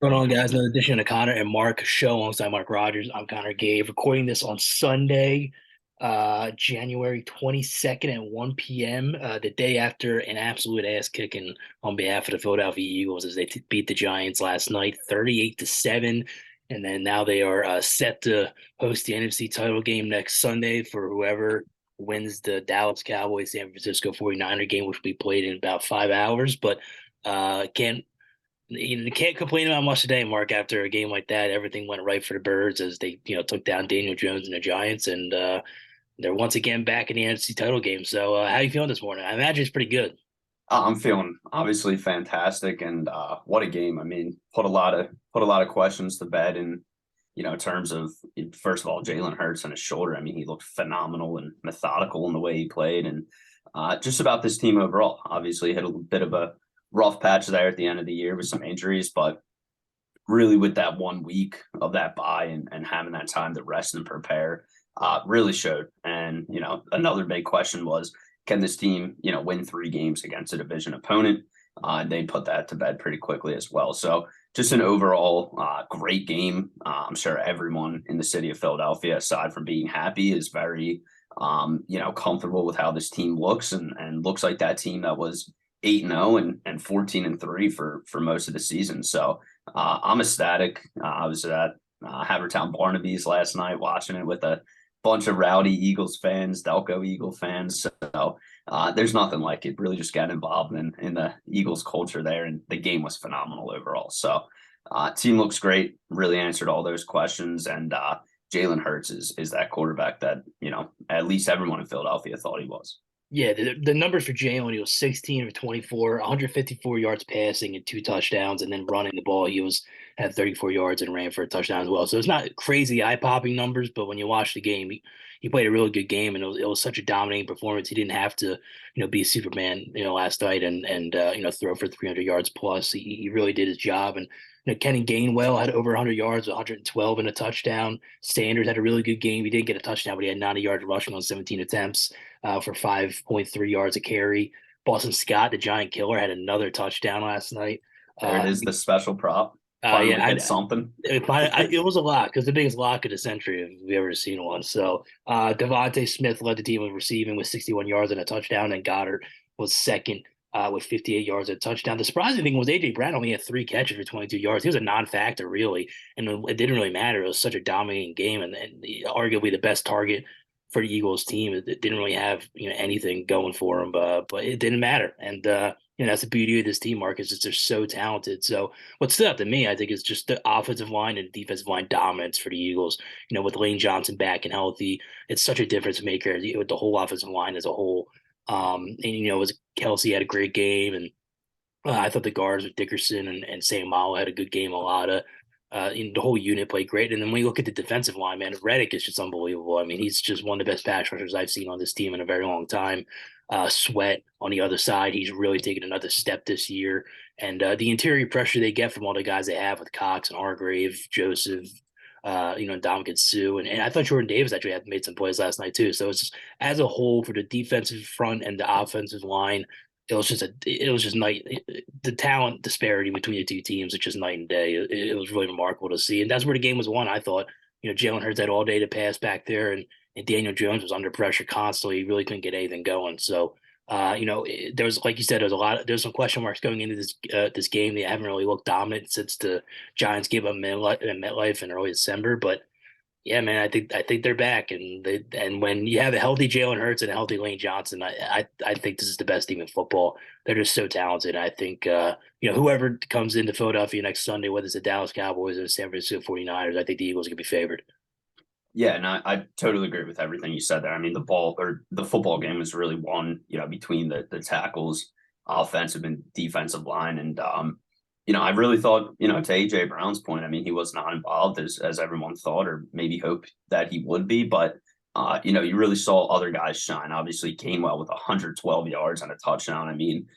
Going on, guys? Another edition of Connor and Mark show alongside Mark Rogers. I'm Connor Gave, recording this on Sunday, January 22nd at 1 p.m., the day after an absolute ass kicking on behalf of the Philadelphia Eagles as they beat the Giants last night, 38-7. And then now they are set to host the NFC title game next Sunday for whoever wins the Dallas Cowboys San Francisco 49er game, which will be played in about 5 hours. But can't you can't complain about much today, Mark. After a game like that, everything went right for the Birds as they, took down Daniel Jones and the Giants, and they're once again back in the NFC title game. So, how you feeling this morning? I imagine it's pretty good. I'm feeling obviously fantastic, and what a game! I mean, put a lot of questions to bed, in terms of first of all Jalen Hurts and his shoulder. I mean, he looked phenomenal and methodical in the way he played, and just about this team overall. Obviously, hit a bit of a rough patch there at the end of the year with some injuries, but really with that 1 week of that bye and having that time to rest and prepare, really showed. And another big question was, can this team, win 3 games against a division opponent? They put that to bed pretty quickly as well. So just an overall great game. I'm sure everyone in the city of Philadelphia, aside from being happy, is very, comfortable with how this team looks, and looks like that team that was 8-0 and 14-3 for most of the season. So I'm ecstatic. I was at Havertown Barnaby's last night watching it with a bunch of rowdy Eagles fans, Delco Eagle fans. So there's nothing like it. Really just got involved in the Eagles culture there, and the game was phenomenal overall. So team looks great, really answered all those questions, and Jalen Hurts is that quarterback that, at least everyone in Philadelphia thought he was. Yeah, the numbers for Jalen, he was 16 of 24, 154 yards passing and 2 touchdowns, and then running the ball, he had 34 yards and ran for a touchdown as well. So it's not crazy eye-popping numbers, but when you watch the game, he played a really good game, and it was such a dominating performance. He didn't have to, be Superman, last night and throw for 300 yards plus. He really did his job, and Kenny Gainwell had over 100 yards, 112 and a touchdown. Sanders had a really good game. He didn't get a touchdown, but he had 90 yards rushing on 17 attempts for 5.3 yards a carry. Boston Scott, the giant killer, had another touchdown last night. There it is, the special prop. Finally Yeah, get something. it was a lot because the biggest lock of the century if we've ever seen one. So Devontae Smith led the team with receiving with 61 yards and a touchdown, and Goddard was second with 58 yards and a touchdown. The surprising thing was A.J. Brown only had 3 catches for 22 yards. He was a non-factor, really, and it didn't really matter. It was such a dominating game, and arguably the best target for the Eagles team. It didn't really have anything going for him, but it didn't matter. And that's the beauty of this team, Mark, is just they're so talented. So what stood out to me, I think, is just the offensive line and defensive line dominance for the Eagles. With Lane Johnson back and healthy, it's such a difference maker with the whole offensive line as a whole. Was Kelsey had a great game, and I thought the guards with Dickerson and Sam Malo had a good game. A lot of the whole unit played great. And then when you look at the defensive line, man, Reddick is just unbelievable. I mean, he's just one of the best pass rushers I've seen on this team in a very long time. Sweat on the other side, he's really taken another step this year. And the interior pressure they get from all the guys they have with Cox and Hargrave, Joseph, and Dominican Sue. And I thought Jordan Davis actually had made some plays last night too. So it's just, as a whole, for the defensive front and the offensive line, it was just the talent disparity between the two teams. It's just night and day. It was really remarkable to see, and that's where the game was won. I thought, Jalen Hurts had all day to pass back there, and Daniel Jones was under pressure constantly. He really couldn't get anything going. So, there was, like you said, there's some question marks going into this game. They haven't really looked dominant since the Giants gave up MetLife in early December, but yeah, man, I think they're back, and when you have a healthy Jalen Hurts and a healthy Lane Johnson, I think this is the best team in football. They're just so talented. I think whoever comes into Philadelphia next Sunday, whether it's the Dallas Cowboys or the San Francisco 49ers, I think the Eagles are gonna be favored. Yeah, and I totally agree with everything you said there. I mean, the football game was really won, between the tackles, offensive and defensive line. And I really thought, to AJ Brown's point, I mean, he was not involved as everyone thought, or maybe hoped that he would be, but you really saw other guys shine. Obviously, Gainwell with 112 yards and a touchdown. I mean,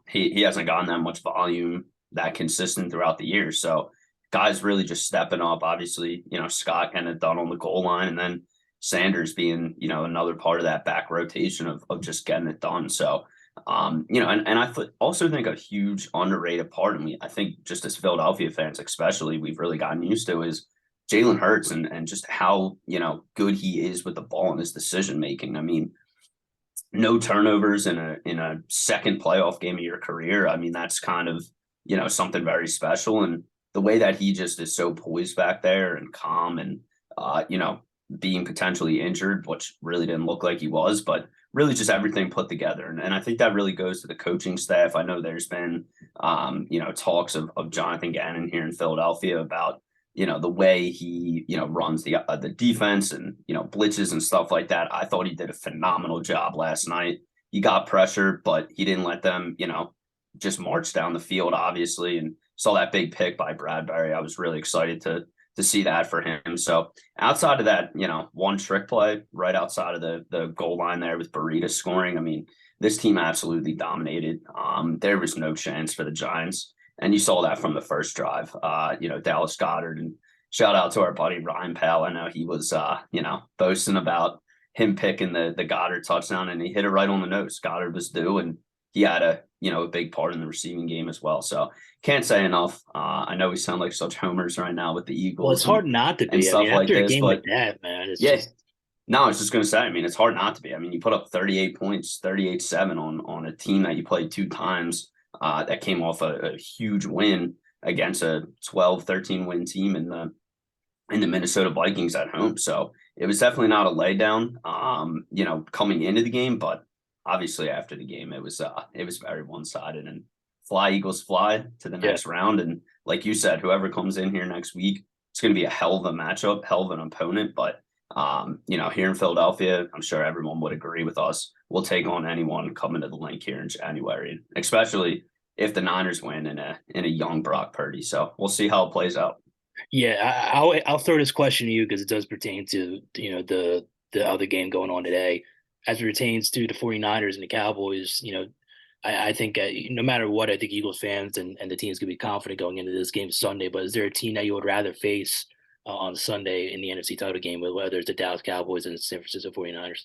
he hasn't gotten that much volume that consistent throughout the year. So guys really just stepping up. Obviously, Scott kind of done on the goal line, and then Sanders being, another part of that back rotation of just getting it done. So And I also think a huge underrated part, and I think just as Philadelphia fans, especially, we've really gotten used to is Jalen Hurts and just how, good he is with the ball and his decision making. I mean, no turnovers in a second playoff game of your career. I mean, that's kind of, something very special. And the way that he just is so poised back there and calm and being potentially injured, which really didn't look like he was, but really just everything put together. And I think that really goes to the coaching staff. I know there's been talks of Jonathan Gannon here in Philadelphia about the way he, runs the defense and, blitzes and stuff like that. I thought he did a phenomenal job last night. He got pressure, but he didn't let them, just march down the field, obviously, and saw that big pick by Bradbury. I was really excited to see that for him. So outside of that, one trick play right outside of the goal line there with Burrito scoring. I mean, this team absolutely dominated. There was no chance for the Giants. And you saw that from the first drive. Dallas Goedert, and shout out to our buddy Ryan Powell. I know he was boasting about him picking the Goddard touchdown, and he hit it right on the nose. Goddard was due, and he had a big part in the receiving game as well. So can't say enough. I know we sound like such homers right now with the Well, it's Eagles hard not to and be. I stuff mean, like after a this, game like but that, man, it's yeah. just No, I was just going to say, I mean, it's hard not to be. I mean, you put up 38 points, 38-7 on a team that you played two times that came off a huge win against a 12-13 win team in the Minnesota Vikings at home. So it was definitely not a laydown, coming into the game, but obviously after the game, it was very one-sided, and fly Eagles fly to the yeah. next round. And like you said, whoever comes in here next week, it's going to be a hell of a matchup, hell of an opponent, but here in Philadelphia, I'm sure everyone would agree with us. We'll take on anyone coming to the link here in January, especially if the Niners win in a young Brock Purdy. So we'll see how it plays out. Yeah, I'll throw this question to you because it does pertain to the other game going on today. As it pertains to the 49ers and the Cowboys, I think no matter what, I think Eagles fans and the team's gonna be confident going into this game Sunday. But is there a team that you would rather face on Sunday in the NFC title game, whether it's the Dallas Cowboys and the San Francisco 49ers?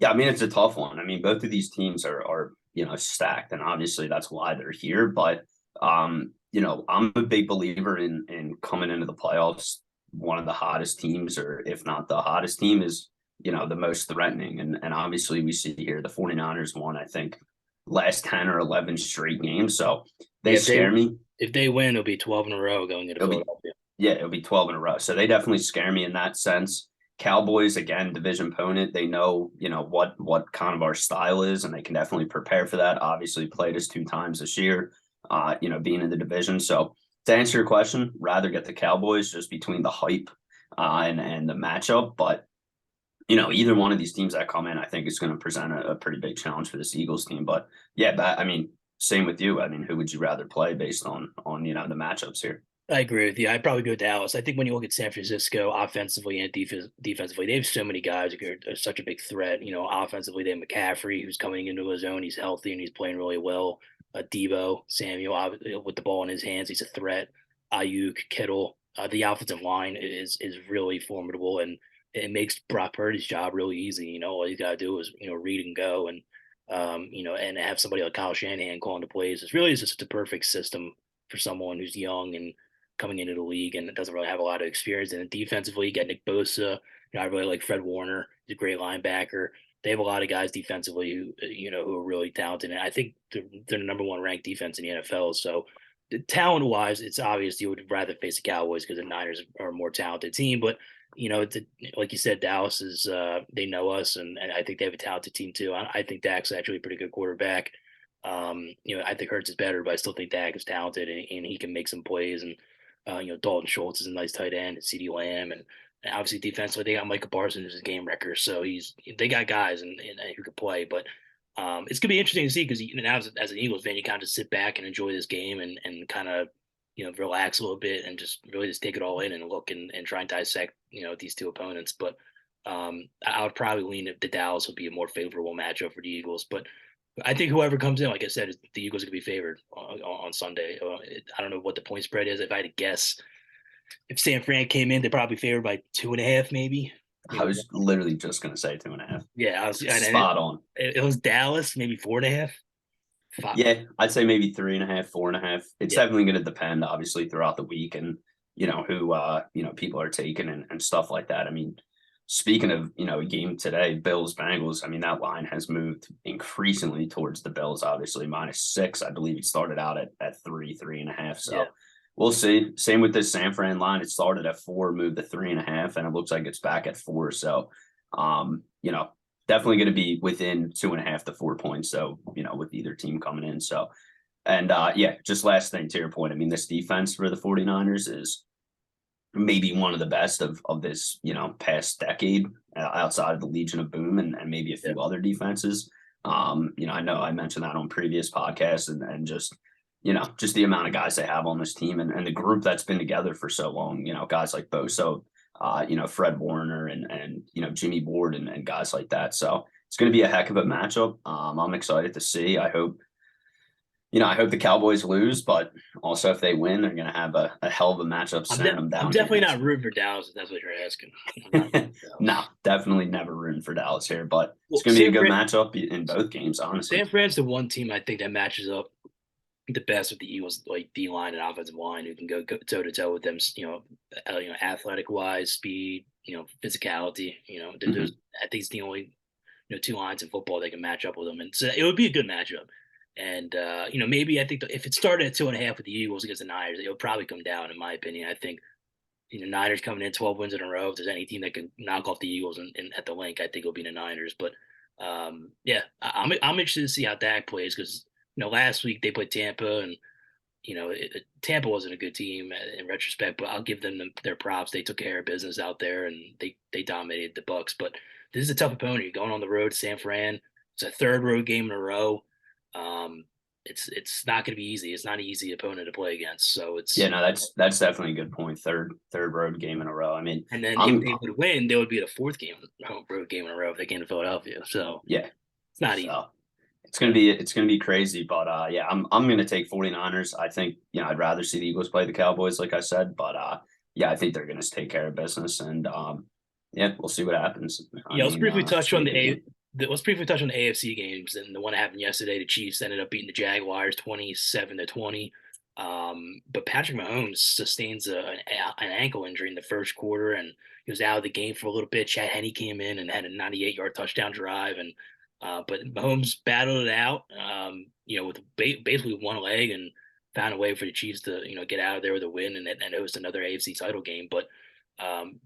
Yeah, I mean it's a tough one. I mean both of these teams are stacked, and obviously that's why they're here. But I'm a big believer in coming into the playoffs. One of the hottest teams, or if not the hottest team, is the most threatening. And obviously we see here the 49ers won, I think, last 10 or 11 straight games. So they Yeah, scare me. if they win, it'll be 12 in a row going into It'll be Philadelphia. Yeah, it'll be 12 in a row. So they definitely scare me in that sense. Cowboys, again, division opponent. They know, what kind of our style is, and they can definitely prepare for that. Obviously, played us two times this year, being in the division. So to answer your question, rather get the Cowboys just between the hype and the matchup. But either one of these teams that come in, I think is going to present a pretty big challenge for this Eagles team. But yeah, I mean, same with you. I mean, who would you rather play based on the matchups here? I agree with you. I'd probably go Dallas. I think when you look at San Francisco offensively and defensively, they have so many guys who are such a big threat. Offensively, they have McCaffrey, who's coming into his own. He's healthy and he's playing really well. Debo Samuel, with the ball in his hands, he's a threat. Ayuk, Kittle, the offensive line is really formidable, and it makes Brock Purdy's job really easy. All he's got to do is read and go, and and have somebody like Kyle Shanahan calling the plays. It's really just a perfect system for someone who's young and coming into the league and doesn't really have a lot of experience. And defensively, you got Nick Bosa. I really like Fred Warner. He's a great linebacker. They have a lot of guys defensively who are really talented. And I think they're the number one ranked defense in the NFL. So talent wise, it's obvious you would rather face the Cowboys because the Niners are a more talented team. But like you said, Dallas is they know us, and I think they have a talented team too. I think Dak's actually a pretty good quarterback. I think Hurts is better, but I still think Dak is talented and he can make some plays. And Dalton Schultz is a nice tight end, and CeeDee Lamb, and obviously defensively they got Micah Parsons who's a game wrecker. So they got guys and who can play. But it's gonna be interesting to see because now as an Eagles fan, you kind of just sit back and enjoy this game and kind of relax a little bit and just really just take it all in and look and try and dissect these two opponents. But I would probably lean that the Dallas would be a more favorable matchup for the Eagles. But I think whoever comes in, like I said, the Eagles are going to be favored on Sunday. I don't know what the point spread is. If I had to guess, if San Fran came in, they're probably favored by 2.5, maybe. I was literally just going to say 2.5. Yeah, I was, and Spot on. it was Dallas, maybe 4.5. Yeah, I'd say maybe 3.5, 4.5. It's Yeah. definitely going to depend, obviously, throughout the week and who people are taking and stuff like that. I mean, speaking of a game today, Bills Bengals. I mean, that line has moved increasingly towards the Bills. Obviously, -6. I believe it started out at 3.5. So Yeah. we'll see. Same with this San Fran line. It started at 4, moved to 3.5, and it looks like it's back at 4. So, definitely going to be within 2.5 to 4 points. So, with either team coming in. So, and just last thing to your point. I mean, this defense for the 49ers is maybe one of the best of this, past decade outside of the Legion of Boom and maybe a few other defenses. I know I mentioned that on previous podcasts and just, just the amount of guys they have on this team and the group that's been together for so long, guys like Bosa, Fred Warner and Jimmy Ward and guys like that. So it's going to be a heck of a matchup. I'm excited to see. I hope the Cowboys lose, but also if they win, they're going to have a hell of a matchup sending them down. I'm definitely not rooting for Dallas if that's what you're asking. No, definitely never rooting for Dallas here, but it's going to be a good matchup in both games, honestly. San Fran's the one team I think that matches up the best with the Eagles, like D line and offensive line, who can go toe to toe with them. Athletic wise, speed, physicality. There's I think it's the only two lines in football that can match up with them, and so it would be a good matchup. And maybe I think if it started at 2.5 with the Eagles against the Niners, it would probably come down, in my opinion. I think Niners coming in 12 wins in a row. If there's any team that can knock off the Eagles at the link, I think it'll be the Niners. But I'm interested to see how Dak plays because last week they played Tampa and Tampa wasn't a good team in retrospect, but I'll give them their props. They took care of business out there and they dominated the Bucs. But this is a tough opponent. You're going on the road to San Fran. It's a third road game in a row. It's not going to be easy. It's not an easy opponent to play against. So that's definitely a good point. Third road game in a row. I mean, and then if they would win, they would be the fourth road game in a row if they came to Philadelphia. So yeah, it's not easy. It's gonna be crazy, but I'm gonna take 49ers. I think I'd rather see the Eagles play the Cowboys, like I said, but I think they're gonna take care of business, and we'll see what happens. Let's briefly touch on the AFC games and the one that happened yesterday. The Chiefs ended up beating the Jaguars 27-20. But Patrick Mahomes sustains an ankle injury in the first quarter, and he was out of the game for a little bit. Chad Henne came in and had a 98-yard touchdown drive, and but Mahomes battled it out, with basically one leg and found a way for the Chiefs to, get out of there with a win and host another AFC title game. But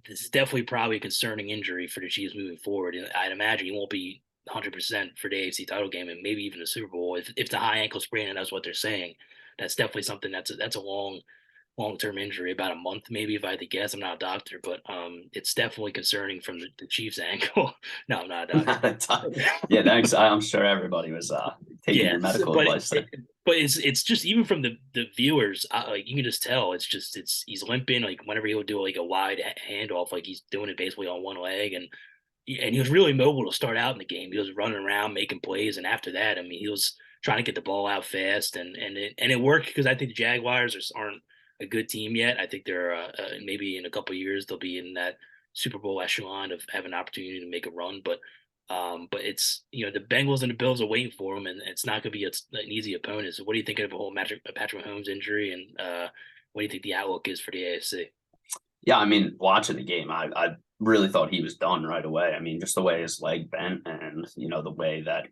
this is definitely probably a concerning injury for the Chiefs moving forward. And I'd imagine he won't be 100% for the AFC title game and maybe even the Super Bowl if the high ankle sprain, and that's what they're saying. That's definitely something that's a long-term injury, about a month maybe if I had to guess. I'm not a doctor, but it's definitely concerning from the Chiefs' ankle. No, I'm not a doctor. Yeah, thanks. I'm sure everybody was taking your medical advice there. But it's just even from the viewers, like you can just tell he's limping. Like whenever he'll do like a wide handoff, like he's doing it basically on one leg, and he was really mobile to start out in the game. He was running around making plays, and after that, I mean, he was trying to get the ball out fast, and it worked because I think the Jaguars aren't a good team yet. I think they're maybe in a couple of years they'll be in that Super Bowl echelon of having an opportunity to make a run, but it's the Bengals and the Bills are waiting for him, and it's not going to be an easy opponent. So, what do you think of the whole Patrick Mahomes injury, and what do you think the outlook is for the AFC? Yeah, I mean, watching the game, I really thought he was done right away. I mean, just the way his leg bent, and the way that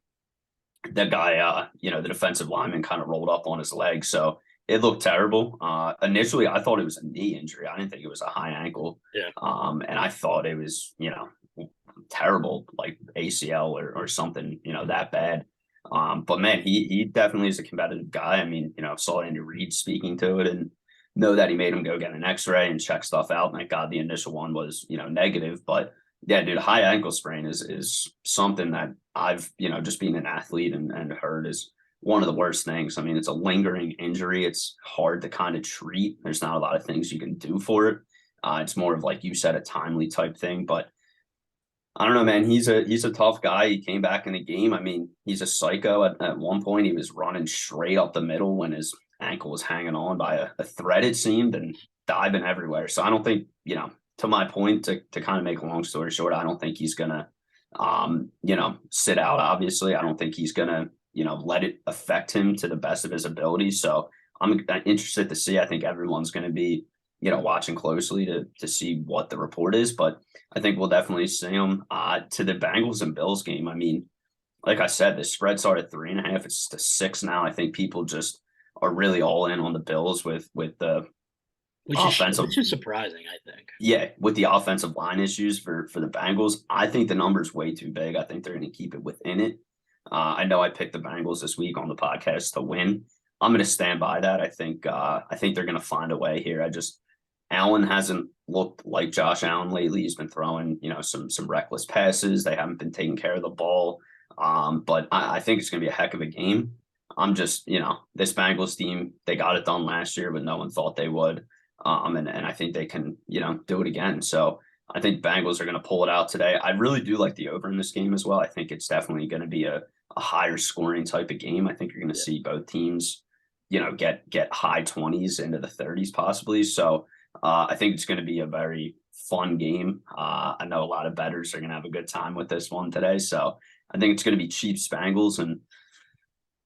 guy, the defensive lineman kind of rolled up on his leg, so it looked terrible. Initially, I thought it was a knee injury. I didn't think it was a high ankle. Yeah. And I thought it was, terrible, like ACL or something, that bad. But man, he definitely is a competitive guy. I mean, saw Andy Reid speaking to it and know that he made him go get an X-ray and check stuff out. Thank God the initial one was, negative. But yeah, dude, high ankle sprain is something that I've, just being an athlete and heard is one of the worst things. I mean, it's a lingering injury. It's hard to kind of treat. There's not a lot of things you can do for it. It's more of, like you said, a timely type thing. But I don't know, man. He's a tough guy. He came back in the game. I mean, he's a psycho. At one point, he was running straight up the middle when his ankle was hanging on by a thread, it seemed, and diving everywhere. So I don't think, to my point, to kind of make a long story short, I don't think he's gonna sit out. Obviously, I don't think he's gonna let it affect him to the best of his ability. So I'm interested to see. I think everyone's going to be watching closely to see what the report is, but I think we'll definitely see him. To the Bengals and Bills game, I mean, like I said, the spread started 3.5. It's to 6 now. I think people just are really all in on the Bills with the offensive. Which is surprising, I think. Yeah, with the offensive line issues for the Bengals, I think the number's way too big. I think they're going to keep it within it. I know I picked the Bengals this week on the podcast to win. I'm going to stand by that. I think they're going to find a way here. Allen hasn't looked like Josh Allen lately. He's been throwing some reckless passes. They haven't been taking care of the ball. But I think it's going to be a heck of a game. I'm just this Bengals team, they got it done last year, but no one thought they would. And I think they can do it again. So I think Bengals are going to pull it out today. I really do like the over in this game as well. I think it's definitely going to be a higher scoring type of game. I think you're going to see both teams, get high 20s into the 30s possibly. So I think it's going to be a very fun game. I know a lot of bettors are going to have a good time with this one today. So I think it's going to be Chiefs Bengals, and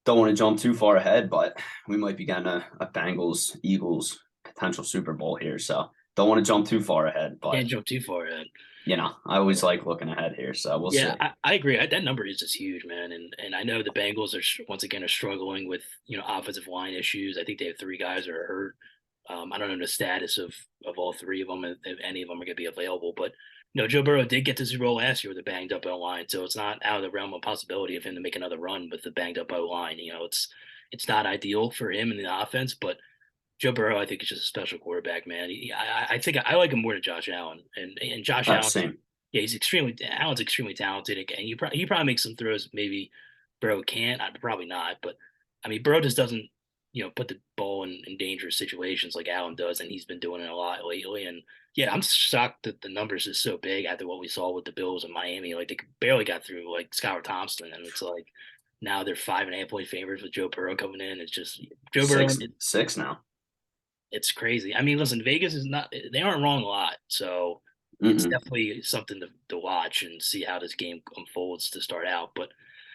don't want to jump too far ahead, but we might be getting a Bengals Eagles potential Super Bowl here. So don't want to jump too far ahead, but Can't jump too far ahead. I always like looking ahead here. So we'll see. I agree. That number is just huge, man. And I know the Bengals once again are struggling with offensive line issues. I think they have 3 guys that are hurt. I don't know the status of all 3 of them, if any of them are going to be available. But Joe Burrow did get to the Super Bowl last year with a banged up O line, so it's not out of the realm of possibility of him to make another run with the banged up O line. It's not ideal for him in the offense, but Joe Burrow, I think, is just a special quarterback, man. I think I like him more than Josh Allen, and Josh Allen. Same. Yeah, Allen's extremely talented, and he probably makes some throws maybe Burrow can't. Probably not, but I mean, Burrow just doesn't put the ball in dangerous situations like Allen does, and he's been doing it a lot lately. And yeah, I'm shocked that the numbers is so big after what we saw with the Bills in Miami. Like they barely got through like Skylar Thompson, and it's like now they're 5.5-point favorites with Joe Burrow coming in. It's just Joe Burrow. Six now. It's crazy. I mean, listen, Vegas is not. They aren't wrong a lot, so it's definitely something to watch and see how this game unfolds to start out. But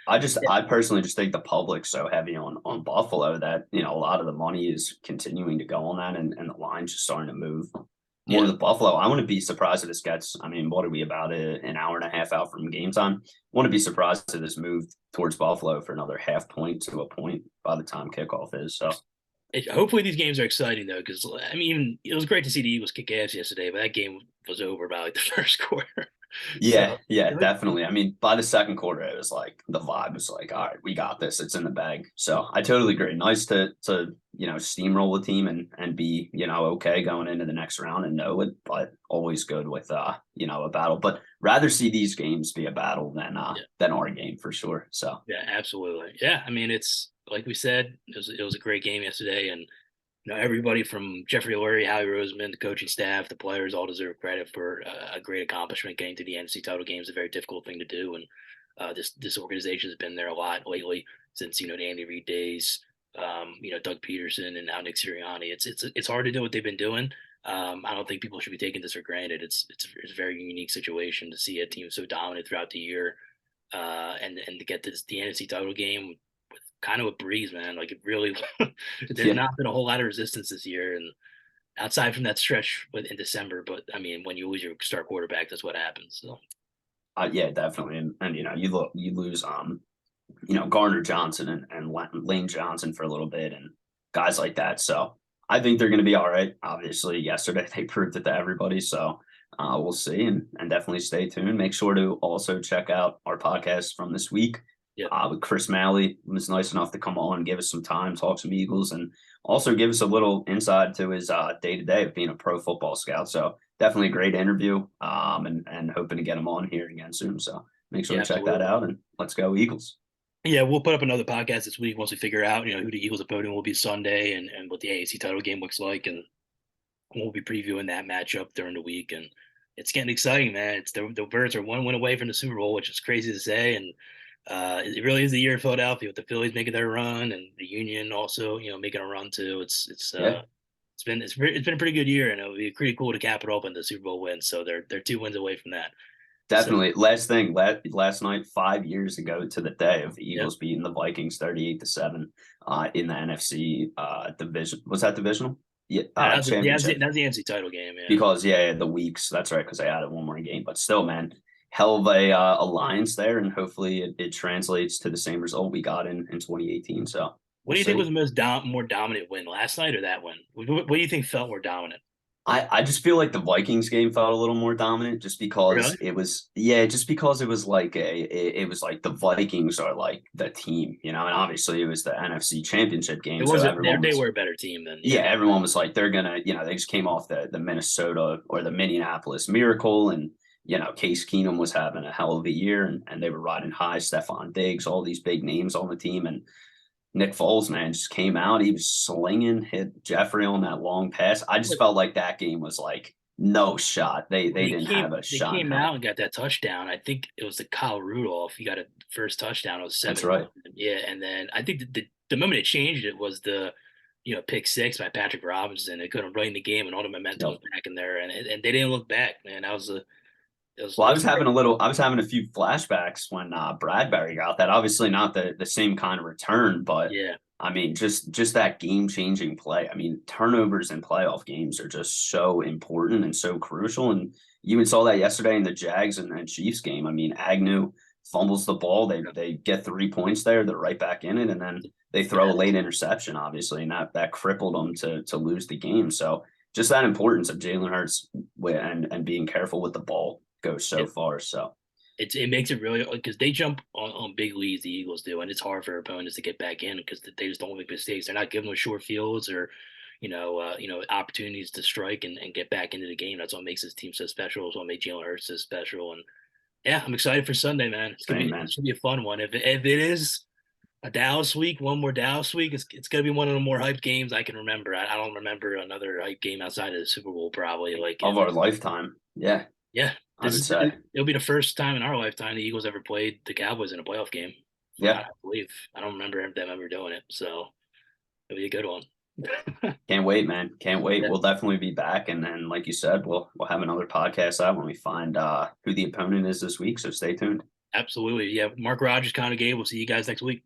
I personally just think the public's so heavy on Buffalo that a lot of the money is continuing to go on that, and the line's just starting to move more to Buffalo. I wouldn't be surprised if this gets. I mean, what are we about an hour and a half out from game time? Wouldn't be surprised if this moved towards Buffalo for another half point to a point by the time kickoff is. So. Hopefully these games are exciting though, because I mean, it was great to see the Eagles kick ass yesterday, but that game was over by like the first quarter. Yeah, definitely. I mean, by the second quarter, it was like the vibe was like, all right, we got this. It's in the bag. So I totally agree. Nice to steamroll the team and be okay going into the next round and know it, but always good with a battle. But rather see these games be a battle than our game for sure. So yeah, absolutely. Yeah, I mean, it's like we said, it was a great game yesterday, and everybody from Jeffrey Lurie, Howie Roseman, the coaching staff, the players all deserve credit for a great accomplishment. Getting to the NFC title game is a very difficult thing to do, and this organization has been there a lot lately since the Andy Reid days. Doug Peterson and now Nick Sirianni. It's hard to do what they've been doing. I don't think people should be taking this for granted. It's a very unique situation to see a team so dominant throughout the year, and to get to the NFC title game with kind of a breeze, man. Like it really, there's not been a whole lot of resistance this year, and outside from that stretch in December. But I mean, when you lose your star quarterback, that's what happens. So. Yeah, definitely, and you lose Gardner Johnson and Lane Johnson for a little bit and guys like that. So I think they're going to be all right. Obviously, yesterday they proved it to everybody. So we'll see and definitely stay tuned. Make sure to also check out our podcast from this week. With Chris Malley. He was nice enough to come on, give us some time, talk some Eagles, and also give us a little insight to his day-to-day of being a pro football scout. So definitely a great interview, and hoping to get him on here again soon. So make sure to check that out, and let's go Eagles. Yeah, we'll put up another podcast this week once we figure out, who the Eagles opponent will be Sunday and what the AFC title game looks like, and we'll be previewing that matchup during the week. And it's getting exciting, man. It's the Birds are one win away from the Super Bowl, which is crazy to say, and it really is the year of Philadelphia with the Phillies making their run and the Union also, making a run too. It's it's been a pretty good year, and it would be pretty cool to cap it off in the Super Bowl win. So they're 2 wins away from that. So Definitely. Last thing, last night, 5 years ago to the day of the yeah, Eagles beating the Vikings 38-7 in the NFC division. Was that divisional? Yeah, championship. that's the NFC title game. Yeah, Because the weeks. That's right. Because they added one more game, but still, man, hell of a alliance there, and hopefully it translates to the same result we got in 2018. So what we'll do you think was see. the more dominant win last night or that win? What do you think felt more dominant? I just feel like the Vikings game felt a little more dominant just because Really? just because it was like it was like the Vikings are like the team, and obviously it was the NFC Championship game. It So wasn't. everyone They was, were a better team than yeah, everyone was like, they're gonna, they just came off the Minnesota or the Minneapolis Miracle, and Case Keenum was having a hell of a year, and they were riding high. Stephon Diggs, all these big names on the team, and Nick Foles, man, just came out. He was slinging, hit Jeffrey on that long pass. I just felt like that game was like no shot. They didn't have a They shot in came out hell. and got that touchdown. I think it was the Kyle Rudolph. He got a first touchdown. It was That's 7-1. right. Yeah, and then I think the moment it changed it was the pick six by Patrick Robinson. It could have run the game and all the momentum was Yep. back in there, and they didn't look back, man. That was a Well, it was great. I was having a few flashbacks when Bradbury got that. Obviously, not the same kind of return, but Yeah, I mean, just that game changing play. I mean, turnovers in playoff games are just so important and so crucial. And you even saw that yesterday in the Jags and Chiefs game. I mean, Agnew fumbles the ball. They get 3 points there. They're right back in it, and then they throw a late interception, obviously, and that crippled them to lose the game. So just that importance of Jalen Hurts and being careful with the ball goes so it, far. So it makes it really because they jump on big leads, the Eagles do, and it's hard for opponents to get back in because they just don't make mistakes. They're not giving them short fields or opportunities to strike and get back into the game. That's what makes this team so special. It's what made Jalen Hurts so special. And yeah, I'm excited for Sunday, man. same, It man. should be a fun one. If it is a Dallas week, one more Dallas week, it's gonna be one of the more hyped games I can remember. I don't remember another hype game outside of the Super Bowl probably. Like Of in our lifetime. Yeah, yeah, I would say. it'll be the first time in our lifetime the Eagles ever played the Cowboys in a playoff game. Yeah. I believe I don't remember them ever doing it, so it'll be a good one. Can't wait, man. Can't wait. Yeah, We'll definitely be back. And then, like you said, we'll have another podcast out when we find who the opponent is this week. So stay tuned. absolutely. Yeah, Mark Rogers, Connor Gable. We'll see you guys next week.